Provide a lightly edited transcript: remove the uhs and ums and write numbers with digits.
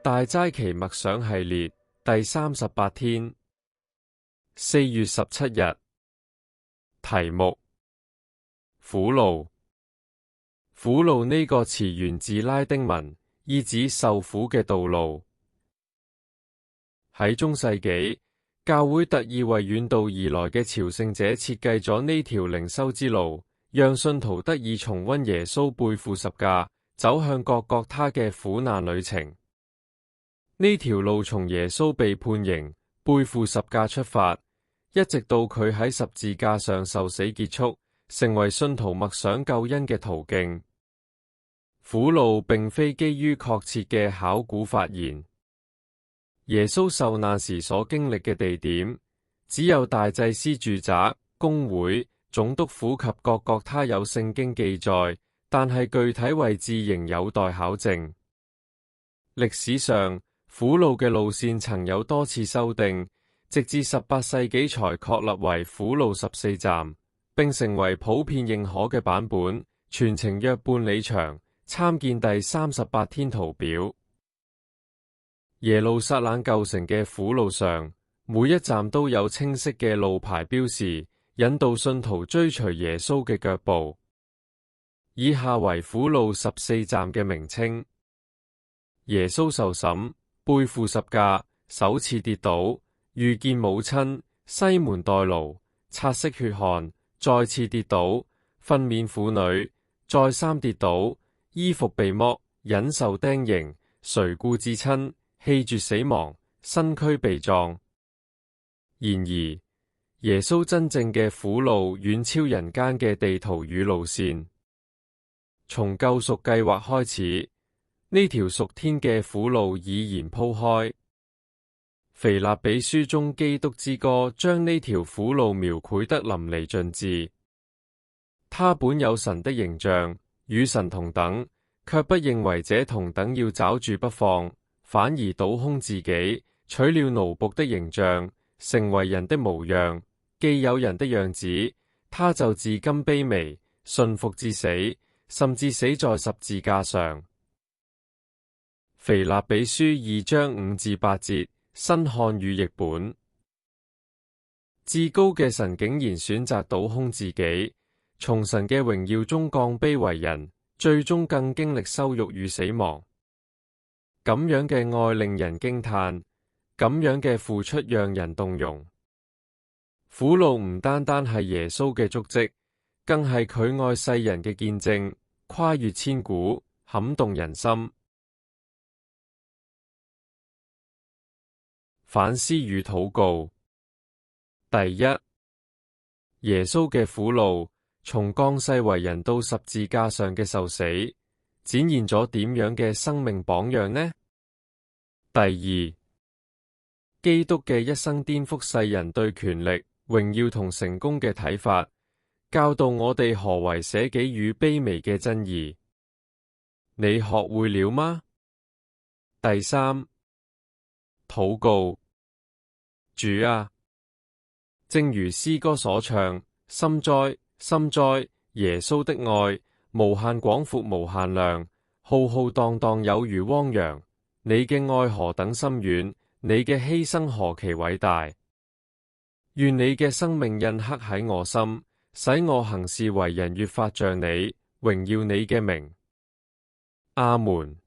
大齋期默想系列第38天，4月17日，題目：苦路。苦路呢個詞源自拉丁文，意指受苦嘅道路。喺中世紀，教會特意為遠道而來嘅朝聖者設計咗呢條靈修之路，讓信徒得以重溫耶穌背負十架，走向各各他嘅苦難旅程。呢條路從耶穌被判刑、背負十架出發，一直到佢喺十字架上受死結束，成為信徒默想救恩嘅途徑。苦路並非基於確切嘅考古發現。耶穌受難時所經歷嘅地點，只有大祭司住宅、公會、總督府及各各他有聖經記載，但係具體位置仍有待考證。歷史上，苦路嘅路線曾有多次修訂，直至18世紀才確立為苦路14站，並成為普遍認可嘅版本，全程約半里長。參見第38天圖表。耶路撒冷舊城嘅苦路上，每一站都有清晰嘅路牌標示，引導信徒追隨耶穌嘅腳步。以下為苦路14站嘅名稱：耶穌受審、背負十架、首次跌倒、遇見母親、西門代勞、擦拭血汗、再次跌倒、訓勉婦女、再三跌倒、衣服被剝、忍受釘刑、垂顧至親、氣絕死亡、身軀被葬。然而，耶穌真正嘅苦路遠超人間嘅地圖與路線。從救贖計劃開始，呢條屬天嘅苦路已然鋪開。腓立比書中基督之歌將呢條苦路描繪得淋漓盡致。他本有神的形象，與神同等，卻不認為這同等要抓住不放，反而倒空自己，取了奴僕的形象，成為人的模樣。既有人的樣子，他就自甘卑微，順服至死，甚至死在十字架上。腓立比書2章5至8節，新漢語譯本。至高嘅神竟然選擇倒空自己，從神嘅榮耀中降卑為人，最終更經歷羞辱與死亡。咁樣嘅愛令人驚嘆，咁樣嘅付出讓人動容。苦路唔單單係耶穌嘅足跡，更係佢愛世人嘅見證，跨越千古，撼動人心。反思與禱告。第一，耶穌嘅苦路，從降世為人到十字架上嘅受死，展現咗點樣嘅生命榜樣呢？第二，基督嘅一生顛覆世人對權力、榮耀同成功嘅睇法，教導我哋何為捨己與卑微嘅真義。你學會了嗎？第三，禱告。主啊，正如詩歌所唱，深哉，深哉，耶穌的愛，無限廣闊無限量，浩浩蕩蕩有如汪洋。你嘅愛何等深遠，你嘅犧牲何其偉大。願你嘅生命印刻喺我心，使我行事為人越發像你，榮耀你嘅名。阿門。